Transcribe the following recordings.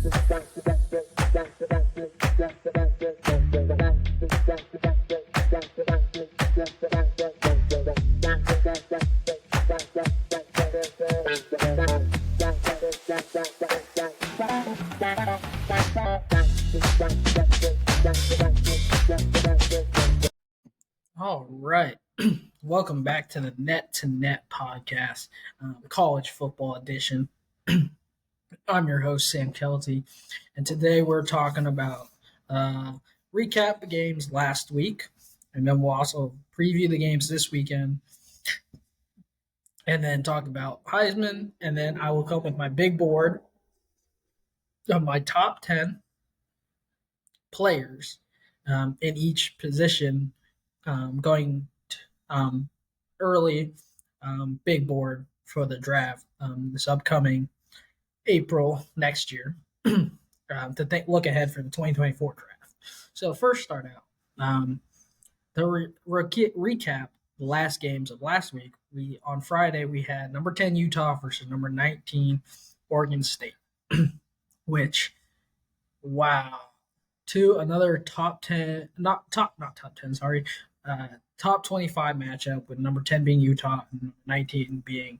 All right. Welcome back to the Net to Net podcast, college football edition. I'm your host, Sam Kelty, and today we're talking about recap the games last week, and then we'll also preview the games this weekend, and then talk about Heisman, and then I will come with my big board of my top 10 players in each position going early big board for the draft this upcoming April next year to look ahead for the 2024 draft. So first start out the recap the last games of last week. On Friday we had number 10 Utah versus number 19 Oregon State, which wow, to another top 10 not top 10 sorry top 25 matchup, with number 10 being Utah and 19 being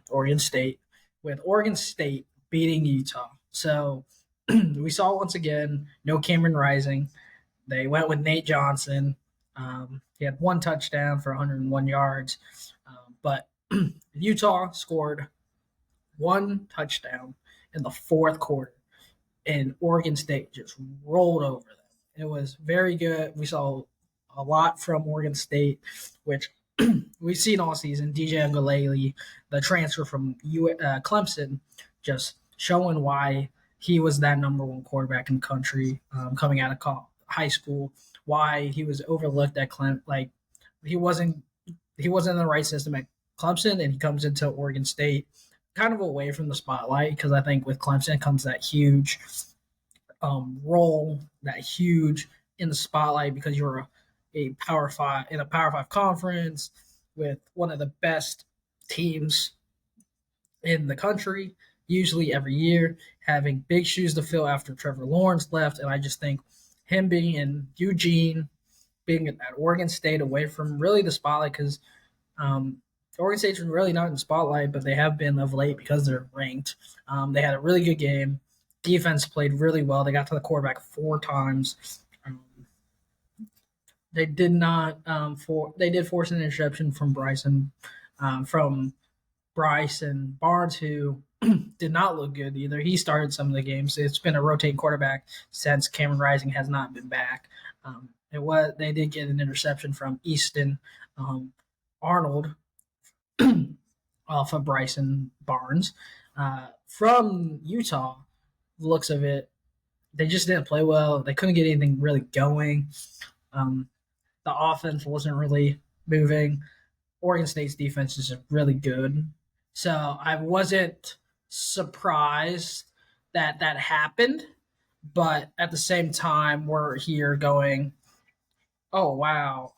Oregon State, with Oregon State beating Utah. So we saw once again no Cameron Rising. They went with Nate Johnson. He had one touchdown for 101 yards, but Utah scored one touchdown in the fourth quarter, and Oregon State just rolled over them. It was very good. We saw a lot from Oregon State, which we've seen all season. DJ Uiagalelei, the transfer from Clemson, just showing why he was that number one quarterback in the country coming out of high school. Why he was overlooked at Clemson. Like he wasn't in the right system at Clemson, and he comes into Oregon State kind of away from the spotlight, because I think with Clemson comes that huge role, that huge in the spotlight, because you're a Power 5 in a Power 5 conference with one of the best teams in the country, usually every year, having big shoes to fill after Trevor Lawrence left. And I just think him being in Eugene, being at Oregon State, away from really the spotlight, because Oregon State's really not in the spotlight, but they have been of late because they're ranked. They had a really good game. Defense played really well. They got to the quarterback 4 times. They did not they did force an interception from Bryson Barnes, who did not look good either. He started some of the games. It's been a rotating quarterback since Cameron Rising has not been back. They did get an interception from Easton Arnold off of Bryson Barnes. From Utah, the looks of it, they just didn't play well. They couldn't get anything really going. The offense wasn't really moving. Oregon State's defense is really good. So I wasn't surprised that that happened. But at the same time, we're here going, oh, wow.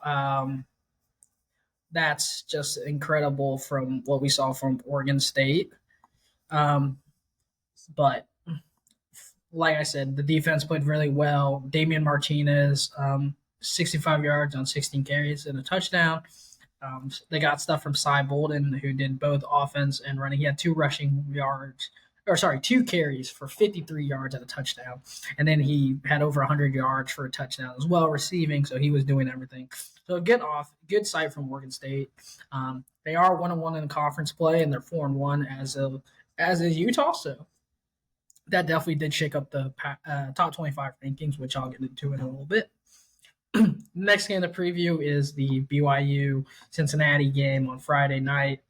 That's just incredible from what we saw from Oregon State. But like I said, the defense played really well. Damian Martinez, 65 yards on 16 carries and a touchdown. They got stuff from Cy Bolden, who did both offense and running. He had 2 carries for 53 yards and a touchdown. And then he had over 100 yards for a touchdown as well, receiving. So he was doing everything. So good sight from Oregon State. They are 1-1 in conference play, and they're 4-1 as is Utah. So that definitely did shake up the top 25 rankings, which I'll get into in a little bit. Next game to preview is the BYU Cincinnati game on Friday night.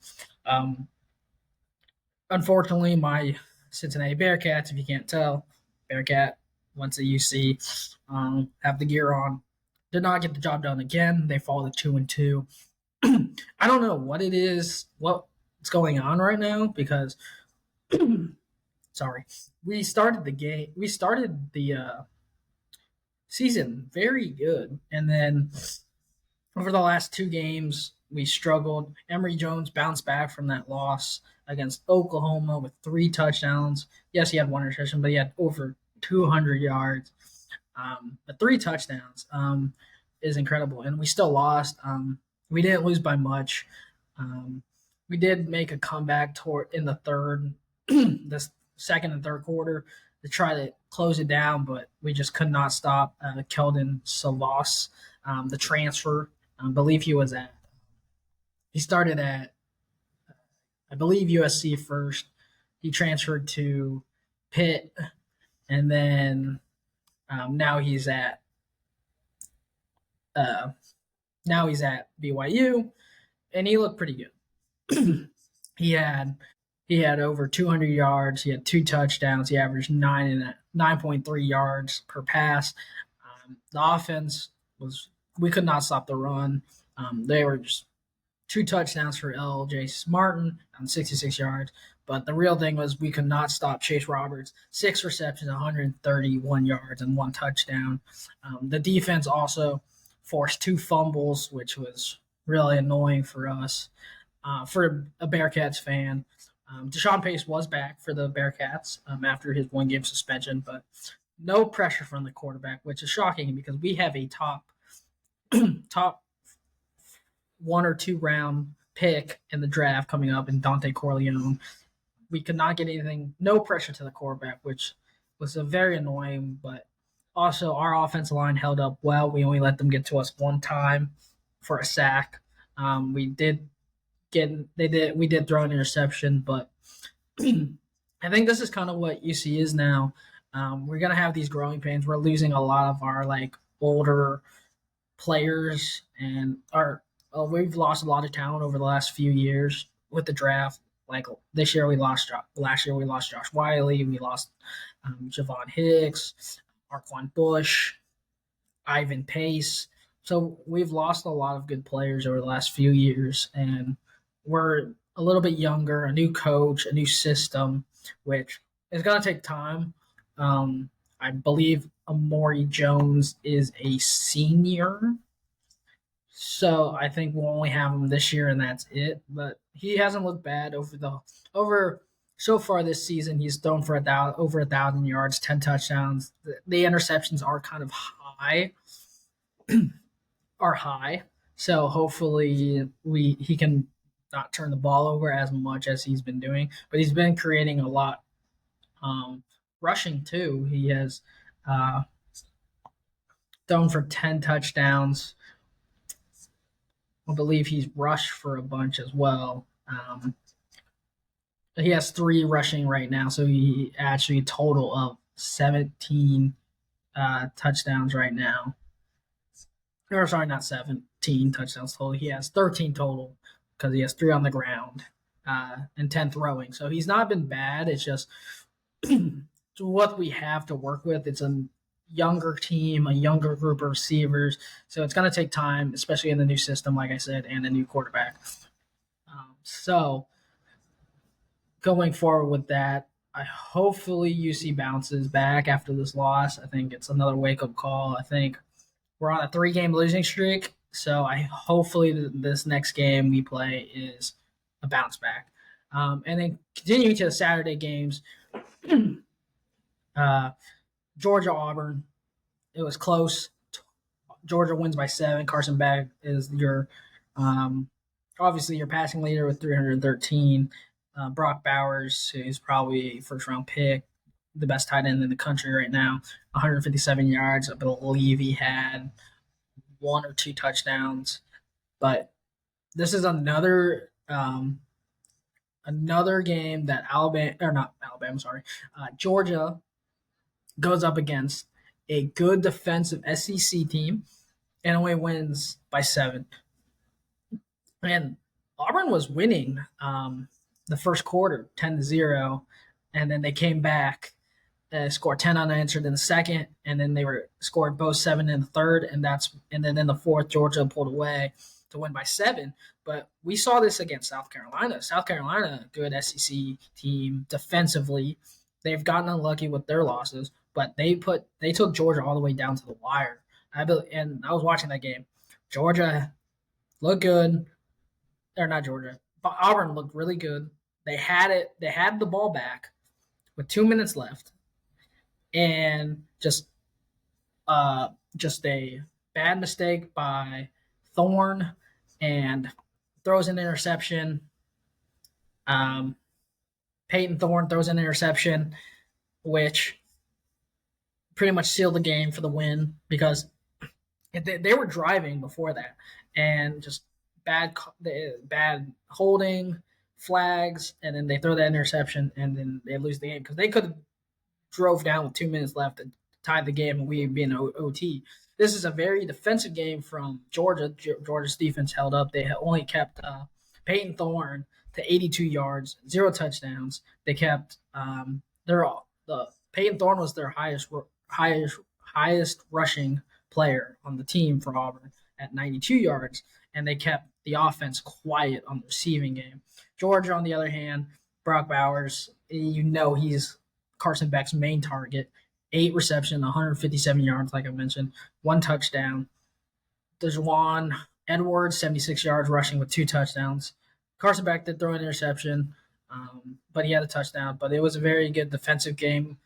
Unfortunately, my Cincinnati Bearcats, if you can't tell, Bearcat, once at UC, have the gear on, did not get the job done again. They fall to 2-2. I don't know what it is, what's going on right now, because sorry, we started the season very good, and then over the last 2 games we struggled. Emory Jones bounced back from that loss against Oklahoma with 3 touchdowns. Yes, he had one interception, but he had over 200 yards. But 3 touchdowns is incredible, and we still lost. We didn't lose by much. Um, we did make a comeback toward in the third, the second and third quarter to try to close it down, but we just could not stop Keldon Savas, the transfer. I believe he started at, I believe, USC first. He transferred to Pitt, and then now he's at uh, BYU, and he looked pretty good. he had he had over 200 yards. He had 2 touchdowns. He averaged 9.3 yards per pass. The offense was, we could not stop the run. They were just 2 touchdowns for L.J. Martin on 66 yards. But the real thing was we could not stop Chase Roberts. 6 receptions, 131 yards, and 1 touchdown. The defense also forced 2 fumbles, which was really annoying for us. For a Bearcats fan, Deshaun Pace was back for the Bearcats after his 1 game suspension, but no pressure from the quarterback, which is shocking because we have a top 1 or 2 round pick in the draft coming up in Dante Corleone. We could not get anything, no pressure to the quarterback, which was a very annoying. But also, our offensive line held up well. We only let them get to us 1 time for a sack. We did we did throw an interception, but I think this is kind of what UC is now. We're gonna have these growing pains. We're losing a lot of our older players, and we've lost a lot of talent over the last few years with the draft. Like this year, last year we lost Josh Wiley. We lost Javon Hicks, Marquand Bush, Ivan Pace. So we've lost a lot of good players over the last few years, and we're a little bit younger, a new coach, a new system, which is going to take time. I believe Amori Jones is a senior, so I think we'll only have him this year, and that's it. But he hasn't looked bad over so far this season. He's thrown for over 1,000 yards, 10 touchdowns. The interceptions are kind of high, So hopefully he can not turn the ball over as much as he's been doing. But he's been creating a lot, rushing too. He has thrown for 10 touchdowns. I believe he's rushed for a bunch as well. He has 3 rushing right now, so he actually a total of 17 touchdowns right now. Or sorry, not 17 touchdowns total. He has 13 total because he has 3 on the ground and 10 throwing. So he's not been bad. It's just what we have to work with. It's a younger team, a younger group of receivers. So it's going to take time, especially in the new system, like I said, and a new quarterback. So going forward with that, hopefully UC bounces back after this loss. I think it's another wake-up call. I think we're on a 3-game losing streak, so hopefully this next game we play is a bounce back. And then continuing to the Saturday games, Georgia Auburn. It was close. Georgia wins by 7. Carson Beck is your obviously your passing leader with 313. Brock Bowers, who's probably a first-round pick, the best tight end in the country right now, 157 yards. I believe he had 1 or 2 touchdowns. But this is another game that Georgia goes up against a good defensive SEC team and only wins by 7. And Auburn was winning the first quarter 10-0, and then they came back, scored 10 unanswered in the second, and then they scored both 7 in the third, and then in the fourth Georgia pulled away to win by 7. But we saw this against South Carolina. South Carolina, good SEC team defensively. They've gotten unlucky with their losses, but they took Georgia all the way down to the wire. And I was watching that game. Georgia looked good. or not Georgia, but Auburn looked really good. They had it. They had the ball back with 2 minutes left, and just a bad mistake by Thorne, and throws an interception. Um, Peyton Thorne throws an interception, which pretty much sealed the game for the win because they were driving before that, and just bad holding, flags, and then they throw that interception, and then they lose the game because they could have drove down with 2 minutes left and tied the game, and we being OT. This is a very defensive game from Georgia. Georgia's defense held up. They only kept Peyton Thorne to 82 yards, 0 touchdowns. They kept the Peyton Thorne was their highest rushing player on the team for Auburn at 92 yards, and they kept the offense quiet on the receiving game. Georgia, on the other hand, Brock Bowers, he's Carson Beck's main target. 8 receptions, 157 yards, like I mentioned, 1 touchdown. DeJuan Edwards, 76 yards rushing with 2 touchdowns. Carson Beck did throw an interception, but he had a touchdown. But it was a very good defensive game.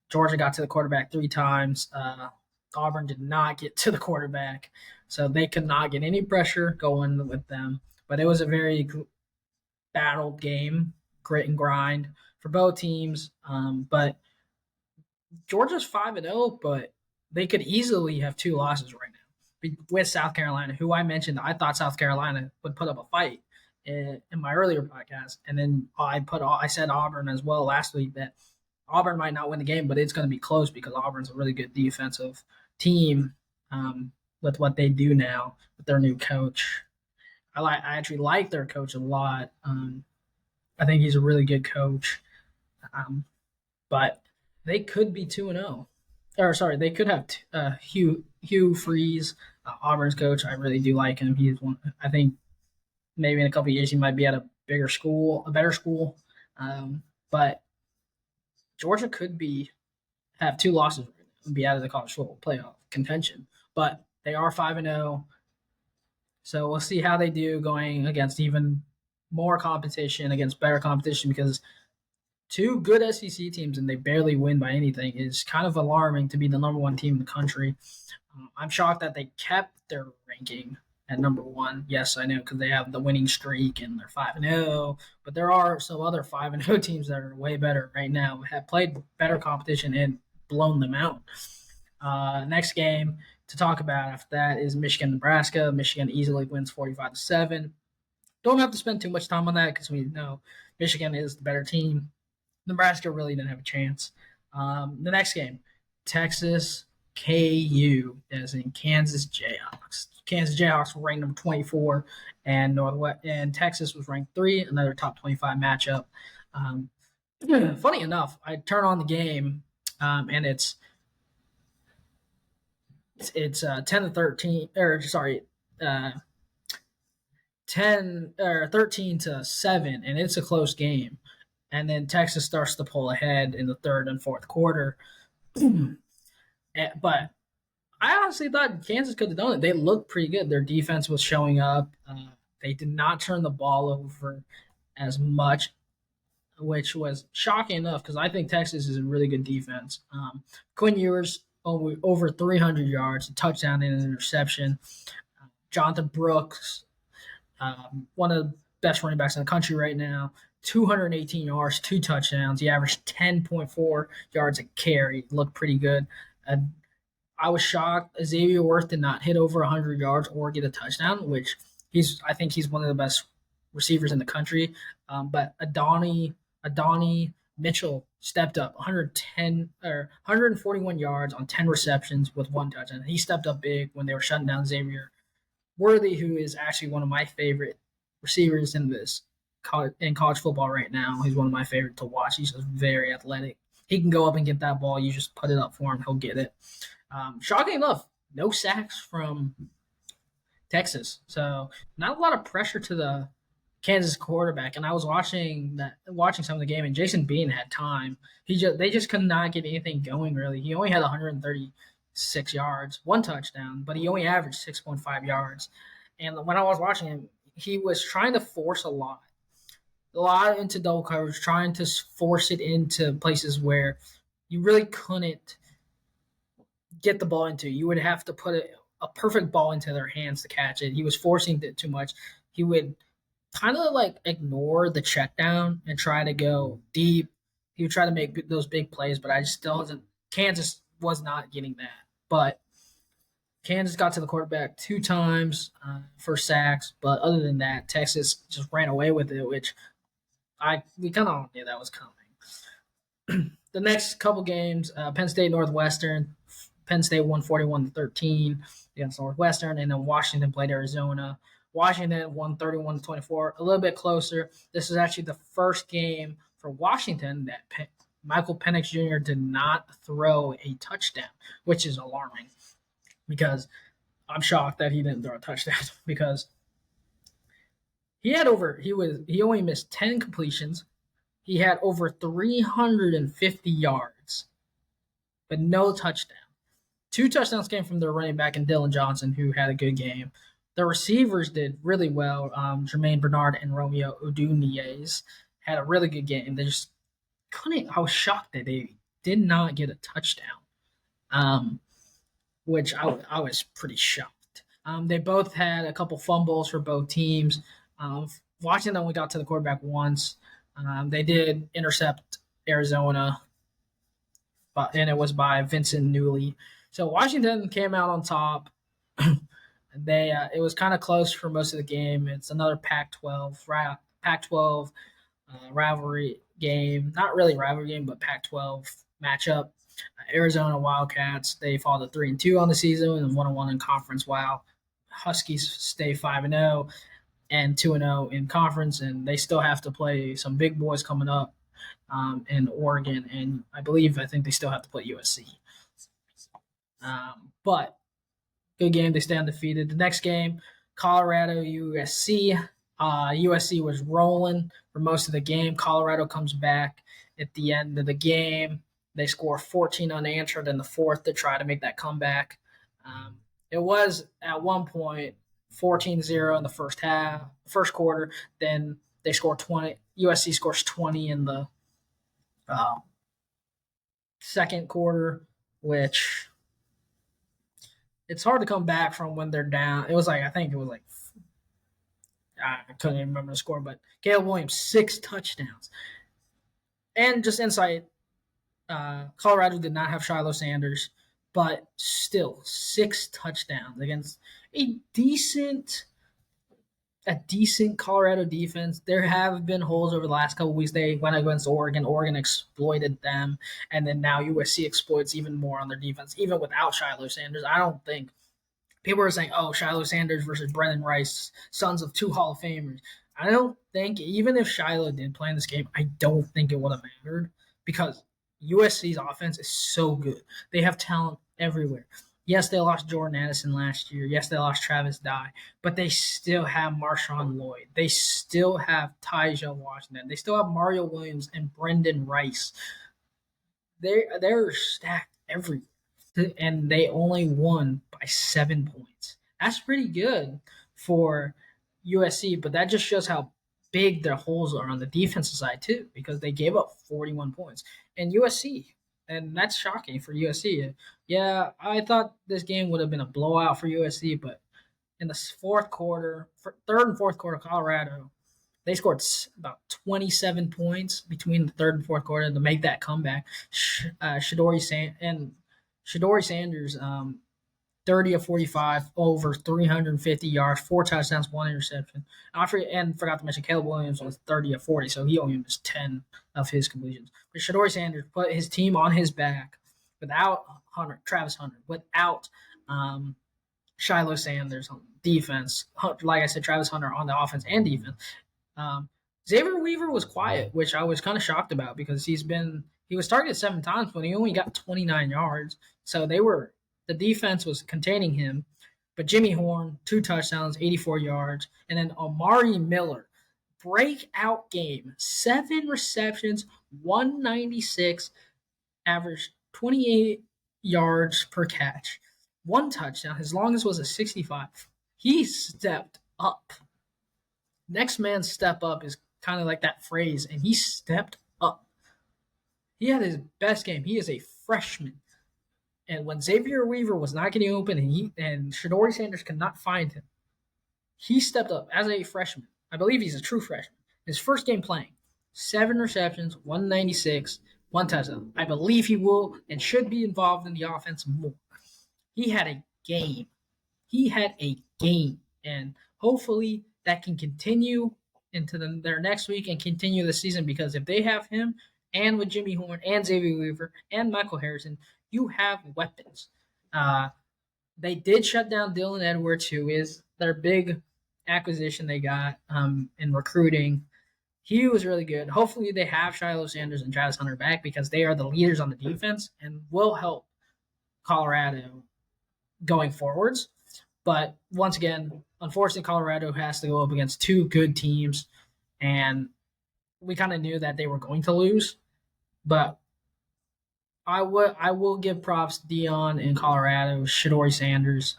Georgia got to the quarterback 3 times. Auburn did not get to the quarterback, so they could not get any pressure going with them. But it was a very battled game, grit and grind for both teams. But Georgia's 5-0, but they could easily have 2 losses right now with South Carolina, who I mentioned. I thought South Carolina would put up a fight in my earlier podcast, and then I said Auburn as well last week that Auburn might not win the game, but it's going to be close because Auburn's a really good defensive team with what they do now with their new coach. I actually like their coach a lot. I think he's a really good coach, but they could be 2-0. Or sorry, they could have Hugh Freeze, Auburn's coach. I really do like him. He's one. I think maybe in a couple of years he might be at a better school. But Georgia could have 2 losses and be out of the college football playoff contention. But they are 5-0, so we'll see how they do going against even more competition, against better competition, because 2 good SEC teams and they barely win by anything is kind of alarming to be the number 1 team in the country. I'm shocked that they kept their ranking at number 1. Yes, I know, because they have the winning streak and they're 5-0. But there are some other 5-0 teams that are way better right now, have played better competition and blown them out. Next game to talk about after that is Michigan-Nebraska. Michigan easily wins 45-7. Don't have to spend too much time on that because we know Michigan is the better team. Nebraska really didn't have a chance. The next game, Texas KU, as in Kansas Jayhawks. Kansas Jayhawks were ranked number 24, and Texas was ranked 3, another top 25 matchup. Funny enough, I turn on the game, and it's 10-13, or sorry, 13-7, and it's a close game. And then Texas starts to pull ahead in the third and fourth quarter. But I honestly thought Kansas could have done it. They looked pretty good. Their defense was showing up. They did not turn the ball over as much, which was shocking enough because I think Texas is a really good defense. Quinn Ewers over 300 yards, a touchdown and an interception. Jonathan Brooks, one of the best running backs in the country right now, 218 yards, 2 touchdowns. He averaged 10.4 yards a carry. Looked pretty good. I was shocked Xavier Worth did not hit over 100 yards or get a touchdown, which I think he's one of the best receivers in the country. But Adonai Mitchell stepped up 141 yards on 10 receptions with 1 touchdown. He stepped up big when they were shutting down Xavier Worthy, who is actually one of my favorite receivers in college football right now. He's one of my favorite to watch. He's just very athletic. He can go up and get that ball. You just put it up for him, he'll get it. Shocking enough, no sacks from Texas, so not a lot of pressure to the Kansas quarterback. And I was watching some of the game, and Jason Bean had time. They just could not get anything going really. He only had 136 yards, 1 touchdown, but he only averaged 6.5 yards. And when I was watching him, he was trying to force a lot into double coverage, trying to force it into places where you really couldn't get the ball into. You would have to put a perfect ball into their hands to catch it. He was forcing it too much. He would kind of like ignore the check down and try to go deep. He would try to make those big plays, but I just still wasn't. Kansas was not getting that. But Kansas got to the quarterback 2 times for sacks, but other than that, Texas just ran away with it, which we kind of knew that was coming. The next couple games, Penn State Northwestern. Penn State won 41-13 against Northwestern, and then Washington played Arizona. Washington won 31-24, a little bit closer. This is actually the first game for Washington that Michael Penix Jr. did not throw a touchdown, which is alarming because I'm shocked that he didn't throw a touchdown because he only missed 10 completions. He had over 350 yards, but no touchdown. 2 touchdowns came from their running back and Dylan Johnson, who had a good game. The receivers did really well. Jermaine Bernard and Romeo Oduniez had a really good game. They just couldn't. I was shocked that they did not get a touchdown, which I was pretty shocked. They both had a couple fumbles for both teams. Washington only got to the quarterback once. They did intercept Arizona, and it was by Vincent Newley. So Washington came out on top. It was kind of close for most of the game. It's another Pac-12 rivalry game. Not really rivalry game, but Pac-12 matchup. Arizona Wildcats, they fall to 3-2 on the season and 1-1 in conference. While Huskies stay 5-0 and 2-0 in conference, and they still have to play some big boys coming up in Oregon, and I think they still have to play USC. But good game. They stay undefeated. The next game, Colorado USC. USC was rolling for most of the game. Colorado comes back at the end of the game. They score 14 unanswered in the fourth to try to make that comeback. It was at one point 14-0 in the first quarter. Then they score 20. USC scores 20 in the second quarter, which it's hard to come back from when they're down. I couldn't even remember the score, but Caleb Williams, 6 touchdowns. And just insight, Colorado did not have Shiloh Sanders, but still 6 touchdowns against a decent Colorado defense. There have been holes over the last couple of weeks. They went against Oregon. Oregon exploited them, and then now USC exploits even more on their defense, even without Shiloh Sanders. I don't think people are saying, "Oh, Shiloh Sanders versus Brendan Rice, sons of 2 Hall of Famers." I don't think, even if Shiloh did play in this game, I don't think it would have mattered because USC's offense is so good. They have talent everywhere. Yes, they lost Jordan Addison last year. Yes, they lost Travis Dye, but they still have Marshawn Lloyd. They still have Tyja Washington. They still have Mario Williams and Brendan Rice. They're stacked everywhere, and they only won by 7 points. That's pretty good for USC, but that just shows how big their holes are on the defensive side too, because they gave up 41 points. And USC, and that's shocking for USC. Yeah, I thought this game would have been a blowout for USC, but in the third and fourth quarter, Colorado, they scored about 27 points between the third and fourth quarter to make that comeback. Shadori Sanders, 30 of 45, over 350 yards, 4 touchdowns, 1 interception. Forgot to mention Caleb Williams was 30 of 40, so he only missed 10 of his completions. But Shadori Sanders put his team on his back without Travis Hunter, without Shiloh Sanders on defense. Like I said, Travis Hunter on the offense and defense. Xavier Weaver was quiet, which I was kind of shocked about because he was targeted 7 times, but he only got 29 yards. So the defense was containing him. But Jimmy Horn, 2 touchdowns, 84 yards. And then Amari Miller, breakout game, 7 receptions, 196, averaged 28 yards per catch, 1 touchdown. His longest was a 65. He stepped up Next man step up is kind of like that phrase, and he stepped up. He had his best game. He is a freshman. And when Xavier Weaver was not getting open and Shadori Sanders could not find him, he stepped up as a freshman. I believe he's a true freshman. His first game playing, 7 receptions, 196, one touchdown. I believe he will and should be involved in the offense more. He had a game. He had a game. And hopefully that can continue into their next week and continue the season, because if they have him and with Jimmy Horn and Xavier Weaver and Michael Harrison, you have weapons. They did shut down Dylan Edwards, who is their big acquisition they got in recruiting. He was really good. Hopefully, they have Shiloh Sanders and Travis Hunter back, because they are the leaders on the defense and will help Colorado going forwards. But once again, unfortunately, Colorado has to go up against two good teams, and we kind of knew that they were going to lose. But I will give props to Deion in Colorado, Shadori Sanders,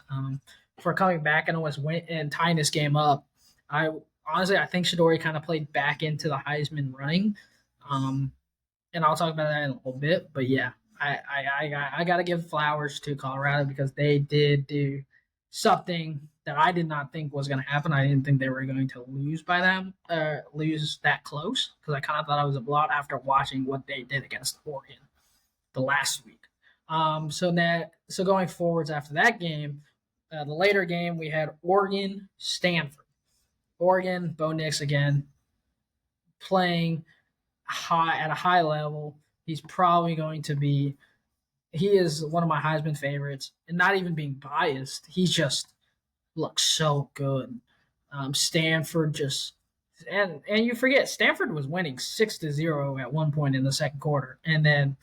for coming back and almost and tying this game up. I honestly I think Shadori kind of played back into the Heisman running, um, and I'll talk about that in a little bit. But yeah, I got to give flowers to Colorado, because they did do something that I did not think was going to happen. I didn't think they were going to lose by them, lose that close, because I kind of thought it was a blowout after watching what they did against Oregon the last week. So going forwards after that game, the later game we had Oregon Stanford. Oregon, Bo Nix again playing at a high level. He's probably going to be. He is one of my Heisman favorites, and not even being biased, he just looks so good. Stanford just and you forget Stanford was winning 6-0 at one point in the second quarter, and then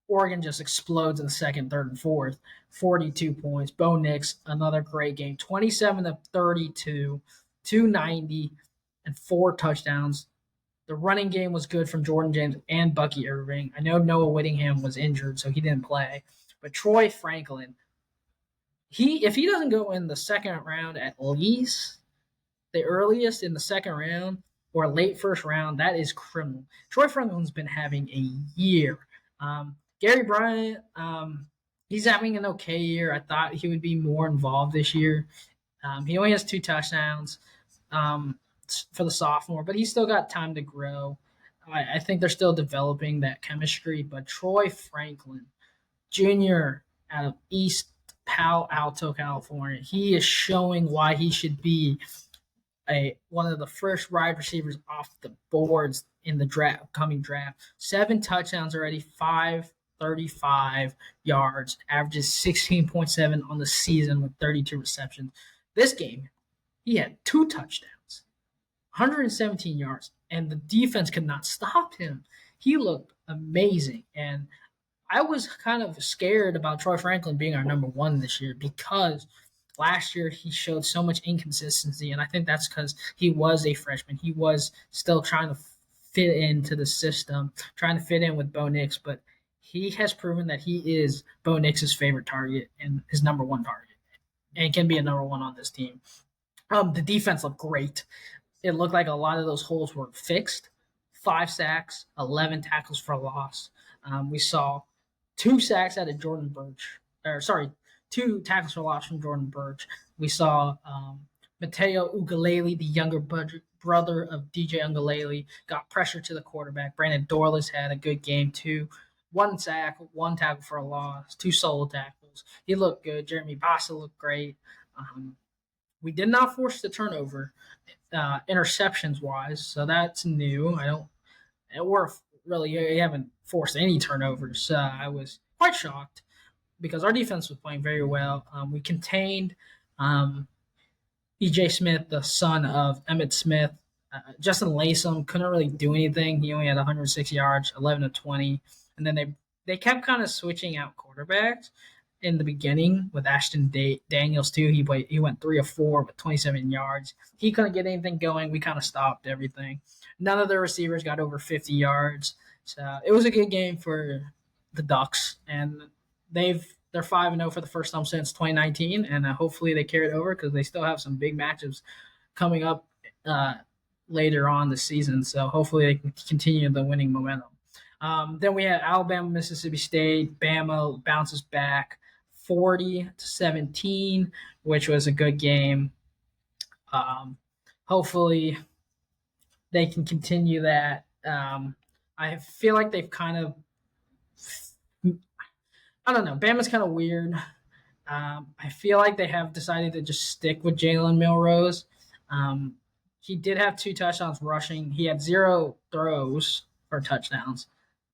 Oregon just explodes in the second, third, and fourth. 42 points. Bo Nix, another great game. 27 of 32, 290, and 4 touchdowns. The running game was good from Jordan James and Bucky Irving. I know Noah Whittingham was injured, so he didn't play. But Troy Franklin, if he doesn't go in the second round at least, the earliest in the second round or late first round, that is criminal. Troy Franklin's been having a year. Gary Bryant, he's having an okay year. I thought he would be more involved this year. He only has 2 touchdowns for the sophomore, but he's still got time to grow. I think they're still developing that chemistry. But Troy Franklin Jr. out of East Palo Alto, California, he is showing why he should be one of the first wide receivers off the boards in the upcoming draft. 7 touchdowns already, 535 yards, averages 16.7 on the season with 32 receptions. This game, he had 2 touchdowns, 117 yards, and the defense could not stop him. He looked amazing, and I was kind of scared about Troy Franklin being our number 1 this year, because last year he showed so much inconsistency, and I think that's because he was a freshman. He was still trying to fit into the system, trying to fit in with Bo Nix, but he has proven that he is Bo Nix's favorite target and his number 1 target, and can be a number 1 on this team. The defense looked great. It looked like a lot of those holes were fixed. 5 sacks, 11 tackles for loss. We saw 2 sacks out of Jordan Birch. 2 tackles for loss from Jordan Birch. We saw Mateo Ugalele, the younger brother of DJ Ugalele, got pressure to the quarterback. Brandon Dorless had a good game too. 1 sack, 1 tackle for a loss, 2 solo tackles. He looked good. Jeremy Bassa looked great. We did not force the turnover, interceptions wise, so that's new. We haven't forced any turnovers. I was quite shocked, because our defense was playing very well. We contained E.J. Smith, the son of Emmett Smith. Justin Latham couldn't really do anything. He only had 106 yards, 11 of 20. And then they kept kind of switching out quarterbacks in the beginning with Ashton Daniels too. He went 3 of 4 with 27 yards. He couldn't get anything going. We kind of stopped everything. None of their receivers got over 50 yards. So it was a good game for the Ducks, and they're 5-0 for the first time since 2019, and hopefully they carry it over, because they still have some big matchups coming up uh, later on the season. So hopefully they can continue the winning momentum. Then we had Alabama, Mississippi State. Bama bounces back 40-17, which was a good game. Um, Hopefully they can continue that. I feel like they've kind of, I don't know, Bama's kind of weird. I feel like they have decided to just stick with Jalen Milrose. Um, he did have 2 touchdowns rushing. He had 0 throws for touchdowns.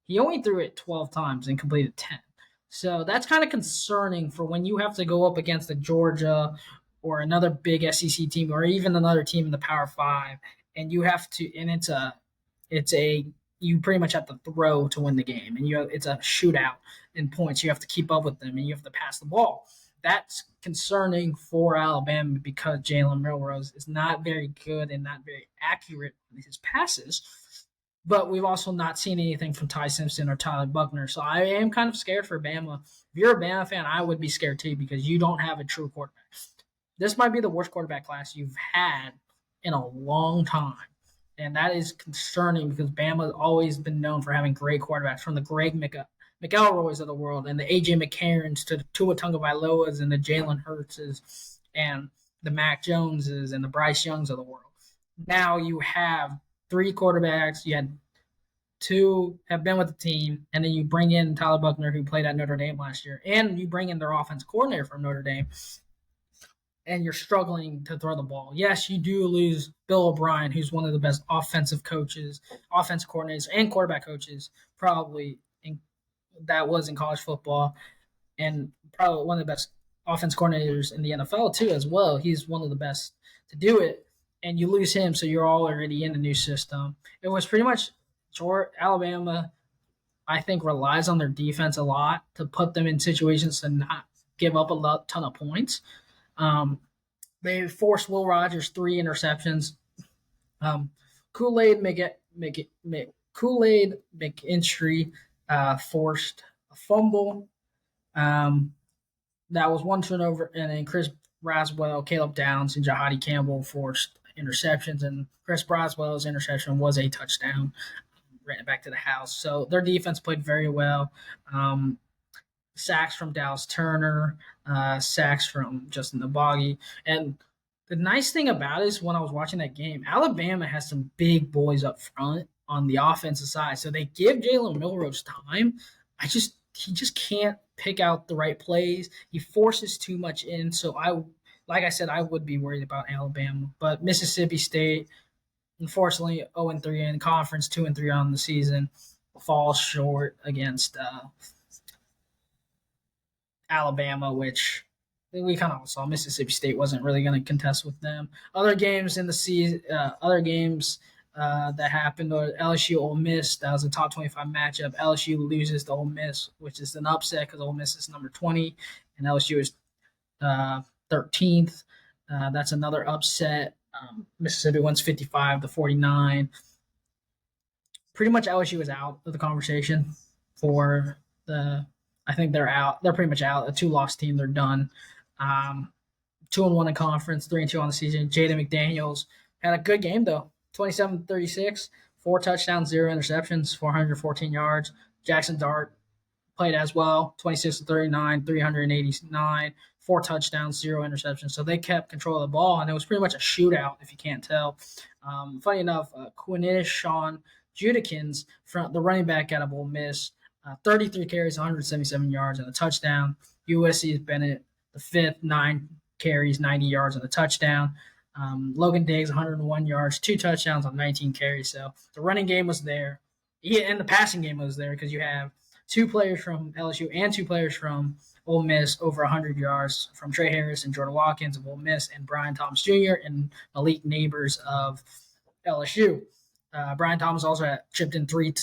He only threw it 12 times and completed 10. So that's kind of concerning for when you have to go up against a Georgia or another big SEC team or even another team in the Power Five, and you have to, and it's a you pretty much have to throw to win the game, and it's a shootout in points. You have to keep up with them, and you have to pass the ball. That's concerning for Alabama because Jalen Milrose is not very good and not very accurate in his passes. But we've also not seen anything from Ty Simpson or Tyler Buckner. So I am kind of scared for Bama. If you're a Bama fan, I would be scared too because you don't have a true quarterback. This might be the worst quarterback class you've had in a long time. And that is concerning because Bama has always been known for having great quarterbacks, from the Greg McElroys of the world and the A.J. McCarrons to the Tua Tagovailoas and the Jalen Hurtses and the Mac Joneses and the Bryce Youngs of the world. Now you have 3 quarterbacks. You had 2 have been with the team, and then you bring in Tyler Buckner, who played at Notre Dame last year, and you bring in their offense coordinator from Notre Dame, and you're struggling to throw the ball. Yes, you do lose Bill O'Brien, who's one of the best offensive coaches, offensive coordinators, and quarterback coaches probably that was in college football, and probably one of the best offense coordinators in the NFL too as well. He's one of the best to do it, and you lose him, so you're already in a new system. It was pretty much Alabama, I think, relies on their defense a lot to put them in situations to not give up a ton of points. They forced Will Rogers 3 interceptions. Kool-Aid McIntyre forced a fumble. That was 1 turnover, and then Chris Braswell, Caleb Downs, and Jahadi Campbell forced interceptions, and Chris Braswell's interception was a touchdown, ran it back to the house. So their defense played very well. Sacks from Dallas Turner, sacks from Justin Nabagi. And the nice thing about it is when I was watching that game, Alabama has some big boys up front on the offensive side. So they give Jalen Milrose time. He just can't pick out the right plays. He forces too much in. So like I said, I would be worried about Alabama. But Mississippi State, unfortunately, 0-3 in conference, 2-3 on the season, falls short against Alabama, which we kind of saw Mississippi State wasn't really going to contest with them. Other games in the season, that happened, or LSU Ole Miss, that was a top 25 matchup. LSU loses to Ole Miss, which is an upset because Ole Miss is number 20 and LSU is 13th. That's another upset. Mississippi wins 55-49. Pretty much LSU is out of the conversation for the. I think they're out. They're pretty much out. A 2-loss team. They're done. 2-1 in conference, 3-2 on the season. Jaden McDaniels had a good game though. 27-36, 4 touchdowns, 0 interceptions, 414 yards. Jackson Dart played as well. 26-39, 389, 4 touchdowns, 0 interceptions. So they kept control of the ball, and it was pretty much a shootout if you can't tell. Funny enough, Sean Judikins, the running back out of Ole Miss, 33 carries, 177 yards, and a touchdown. USC's Bennett, the 5th, 9 carries, 90 yards, and a touchdown. Logan Diggs, 101 yards, 2 touchdowns on 19 carries. So the running game was there. Yeah, and the passing game was there because you have 2 players from LSU and 2 players from Ole Miss over 100 yards, from Trey Harris and Jordan Watkins of Ole Miss, and Brian Thomas Jr. and Malik Neighbors of LSU. Brian Thomas also chipped in three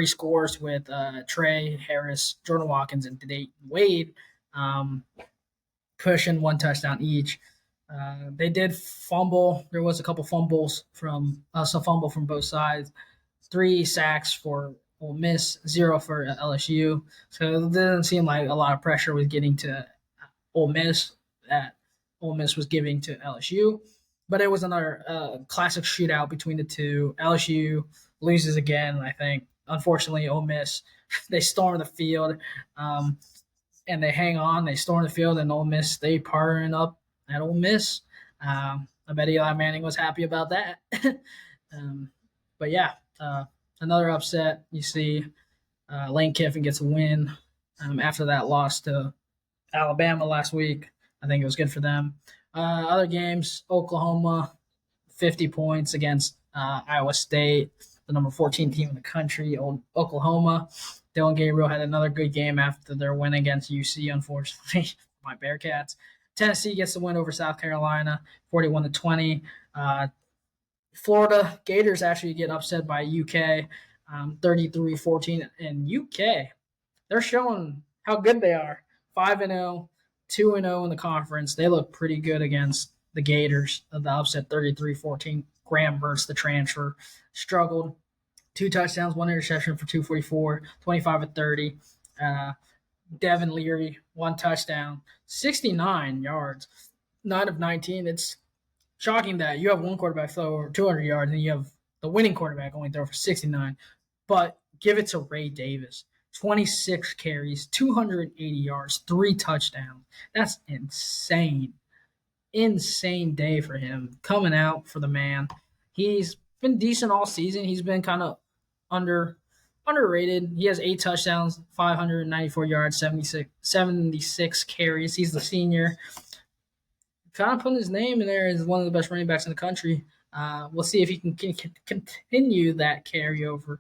scores with Trey Harris, Jordan Watkins, and Dayton Wade, pushing 1 touchdown each. They did fumble. There was a couple fumbles from both sides. 3 sacks for Ole Miss, 0 for LSU. So it didn't seem like a lot of pressure was getting to Ole Miss that Ole Miss was giving to LSU. But it was another classic shootout between the two. LSU loses again, I think. Unfortunately, Ole Miss, they storm the field um, and they hang on. They storm the field, and Ole Miss, they partnering up at Ole Miss. I bet Eli Manning was happy about that. um, but yeah, another upset. You see Lane Kiffin gets a win after that loss to Alabama last week. I think it was good for them. Other games, Oklahoma, 50 points against Iowa State, the number 14 team in the country, Oklahoma. Dylan Gabriel had another good game after their win against UC, unfortunately, my Bearcats. Tennessee gets the win over South Carolina, 41-20. Florida Gators actually get upset by UK, 33-14. And UK, they're showing how good they are. 5-0, 2-0 in the conference. They look pretty good against the Gators. The upset 33-14. Graham Mertz, the transfer, struggled. 2 touchdowns, 1 interception for 244, 25-30. Devin Leary, 1 touchdown, 69 yards, 9 of 19. It's shocking that you have one quarterback throw over 200 yards and you have the winning quarterback only throw for 69. But give it to Ray Davis. 26 carries, 280 yards, 3 touchdowns. That's insane. Insane day for him. Coming out for the man. He's been decent all season. He's been kind of underrated. He has 8 touchdowns, 594 yards, 76 carries. He's the senior. Kind of putting his name in there as one of the best running backs in the country. We'll see if he can continue that carryover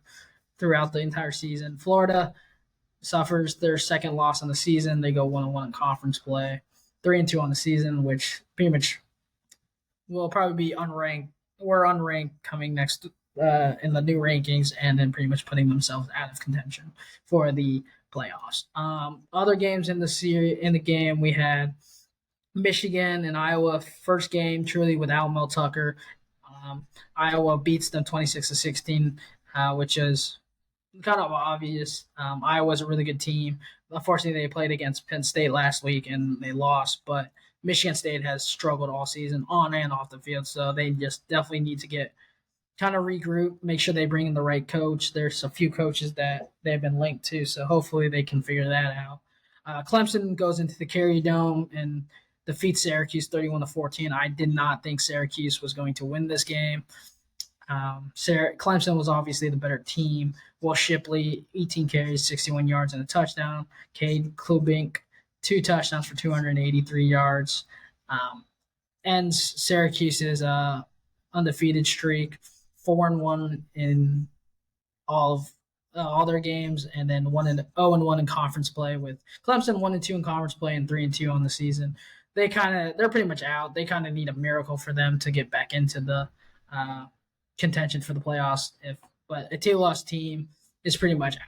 throughout the entire season. Florida suffers their second loss on the season. They go 1-1 in conference play, 3-2 on the season, which pretty much will probably be unranked. We're unranked coming next in the new rankings, and then pretty much putting themselves out of contention for the playoffs. Other games in the game, we had Michigan and Iowa. First game truly without Mel Tucker. Iowa beats them 26-16, which is kind of obvious. Iowa's a really good team. Unfortunately, they played against Penn State last week and they lost, but Michigan State has struggled all season on and off the field, so they just definitely need to get kind of regroup, make sure they bring in the right coach. There's a few coaches that they've been linked to, so hopefully they can figure that out. Clemson goes into the Carrier Dome and defeats Syracuse 31-14. I did not think Syracuse was going to win this game. Clemson was obviously the better team. Will Shipley, 18 carries, 61 yards, and a touchdown. Cade Klubink, 2 touchdowns for 283 yards. Ends Syracuse's undefeated streak, 4-1 in all their games, and then 0-1 in conference play. With Clemson 1-2 in conference play and 3-2 on the season. They're pretty much out. They kind of need a miracle for them to get back into the contention for the playoffs. But a 2-loss team is pretty much out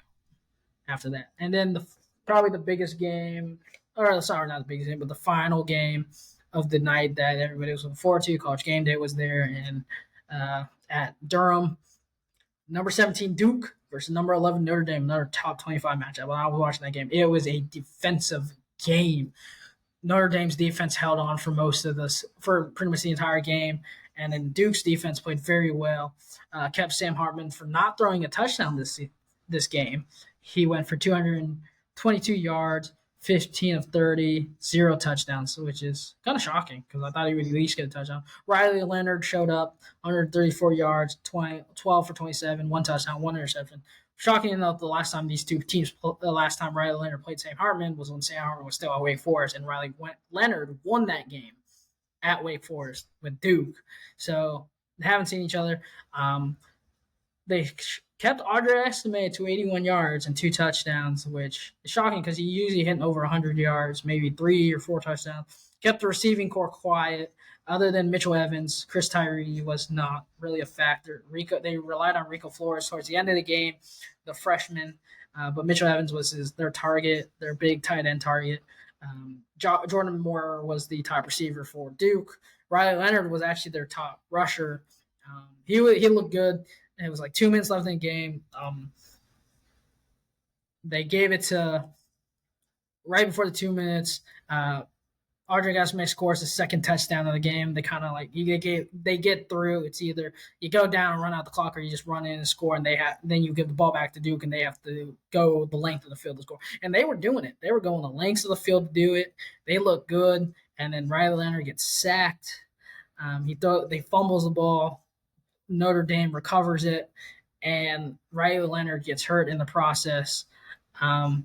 after that. And then probably the biggest game, or sorry, not the biggest game, but the final game of the night that everybody was looking forward to. College Game Day was there, and at Durham, number 17 Duke versus number 11 Notre Dame, another top 25 matchup. When I was watching that game, it was a defensive game. Notre Dame's defense held on for pretty much the entire game. And then Duke's defense played very well, kept Sam Hartman from not throwing a touchdown this game. He went for 222 yards, 15 of 30, 0 touchdowns, which is kind of shocking because I thought he would at least get a touchdown. Riley Leonard showed up, 134 yards, 12 for 27, 1 touchdown, 1 interception. Shocking enough, the last time Riley Leonard played Sam Hartman was when Sam Hartman was still at Wake Forest, and Leonard won that game at Wake Forest with Duke. So they haven't seen each other. They kept Audrey Estime to 81 yards and 2 touchdowns, which is shocking because he usually hitting over 100 yards, maybe 3 or 4 touchdowns. Kept the receiving core quiet. Other than Mitchell Evans, Chris Tyree was not really a factor. They relied on Rico Flores towards the end of the game, the freshman, but Mitchell Evans was their target, their big tight end target. Jordan Moore was the top receiver for Duke. Riley Leonard was actually their top rusher. He looked good. It was like 2 minutes left in the game. They gave it to right before the 2 minutes. Audrey Gasmay scores the second touchdown of the game. They kind of like they get through. It's either you go down and run out the clock, or you just run in and score, and then you give the ball back to Duke, and they have to go the length of the field to score. And they were doing it. They were going the lengths of the field to do it. They look good, and then Riley Leonard gets sacked. They fumbles the ball. Notre Dame recovers it, and Riley Leonard gets hurt in the process on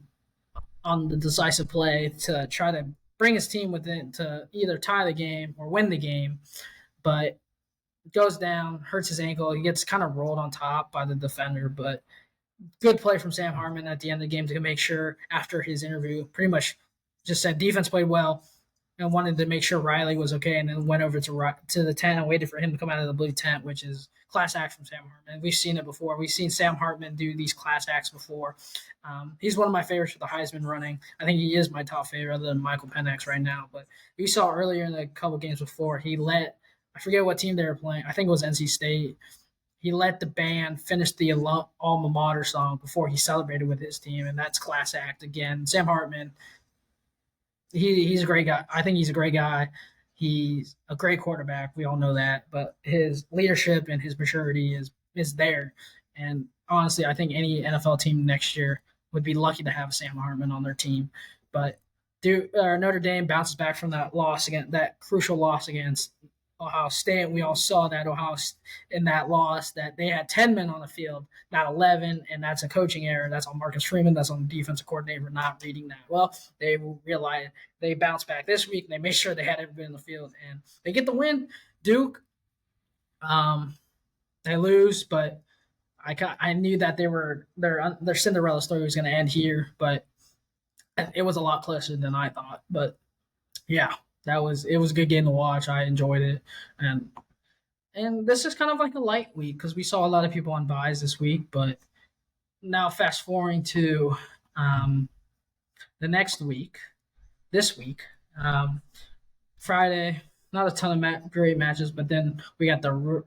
the decisive play to try to bring his team within to either tie the game or win the game, but goes down, hurts his ankle. He gets kind of rolled on top by the defender, but good play from Sam Hartman at the end of the game to make sure after his interview, pretty much just said defense played well and wanted to make sure Riley was okay, and then went over to the tent and waited for him to come out of the blue tent, which is class act from Sam Hartman. We've seen it before. We've seen Sam Hartman do these class acts before. He's one of my favorites for the Heisman running. I think he is my top favorite other than Michael Penix right now. But we saw earlier in the couple games before, I forget what team they were playing. I think it was NC State. He let the band finish the alma mater song before he celebrated with his team, and that's class act again. Sam Hartman, he's a great guy. I think he's a great guy. He's a great quarterback. We all know that, but his leadership and his maturity is there. And honestly, I think any NFL team next year would be lucky to have Sam Hartman on their team. But Notre Dame bounces back from that loss again, that crucial loss against Ohio State. And we all saw that in that loss that they had 10 men on the field, not 11, and that's a coaching error. That's on Marcus Freeman. That's on the defensive coordinator not reading that well. They realized they bounced back this week, and they made sure they had everybody in the field, and they get the win. Duke, they lose, but I knew that their Cinderella story was going to end here, but it was a lot closer than I thought. But yeah, it was a good game to watch. I enjoyed it, and this is kind of like a light week because we saw a lot of people on buys this week. But now fast forwarding to the next week, this week, Friday, not a ton of great matches, but then we got the